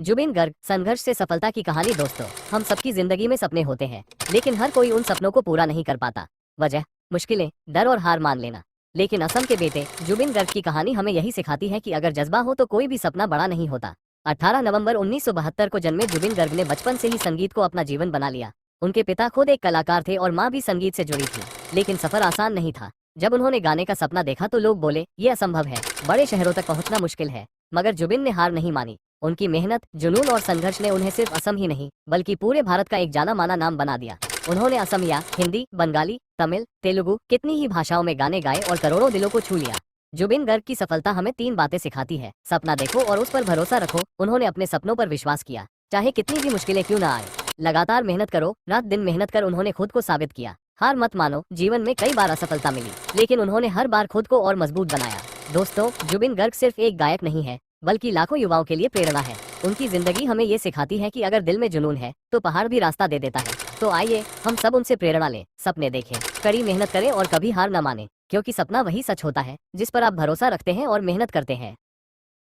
जुबिन गर्ग, संघर्ष से सफलता की कहानी। दोस्तों, हम सबकी जिंदगी में सपने होते हैं, लेकिन हर कोई उन सपनों को पूरा नहीं कर पाता। वजह, मुश्किलें, डर और हार मान लेना। लेकिन असम के बेटे जुबिन गर्ग की कहानी हमें यही सिखाती है कि अगर जज्बा हो तो कोई भी सपना बड़ा नहीं होता। 18 नवंबर 1972 को जन्मे जुबिन गर्ग ने बचपन से ही संगीत को अपना जीवन बना लिया। उनके पिता खुद एक कलाकार थे और माँ भी संगीत से जुड़ी थी, लेकिन सफर आसान नहीं था। जब उन्होंने गाने का सपना देखा तो लोग बोले, ये असंभव है, बड़े शहरों तक पहुंचना मुश्किल है। मगर जुबिन ने हार नहीं मानी। उनकी मेहनत, जुनून और संघर्ष ने उन्हें सिर्फ असम ही नहीं बल्कि पूरे भारत का एक जाना माना नाम बना दिया। उन्होंने असमिया, हिंदी, बंगाली, तमिल, तेलुगु, कितनी ही भाषाओं में गाने गाए और करोड़ों दिलों को छू लिया। जुबिन गर्ग की सफलता हमें 3 बातें सिखाती है। सपना देखो और उस पर भरोसा रखो। उन्होंने अपने सपनों पर विश्वास किया, चाहे कितनी भी मुश्किलें क्यों ना आए। लगातार मेहनत करो, रात दिन मेहनत कर उन्होंने खुद को साबित किया। हार मत मानो, जीवन में कई बार असफलता मिली, लेकिन उन्होंने हर बार खुद को और मजबूत बनाया। दोस्तों, जुबिन गर्ग सिर्फ एक गायक नहीं है, बल्कि लाखों युवाओं के लिए प्रेरणा है। उनकी जिंदगी हमें ये सिखाती है कि अगर दिल में जुनून है तो पहाड़ भी रास्ता दे देता है। तो आइए हम सब उनसे प्रेरणा लें, सपने देखें, कड़ी मेहनत करें और कभी हार न माने, क्योंकि सपना वही सच होता है जिस पर आप भरोसा रखते हैं और मेहनत करते हैं।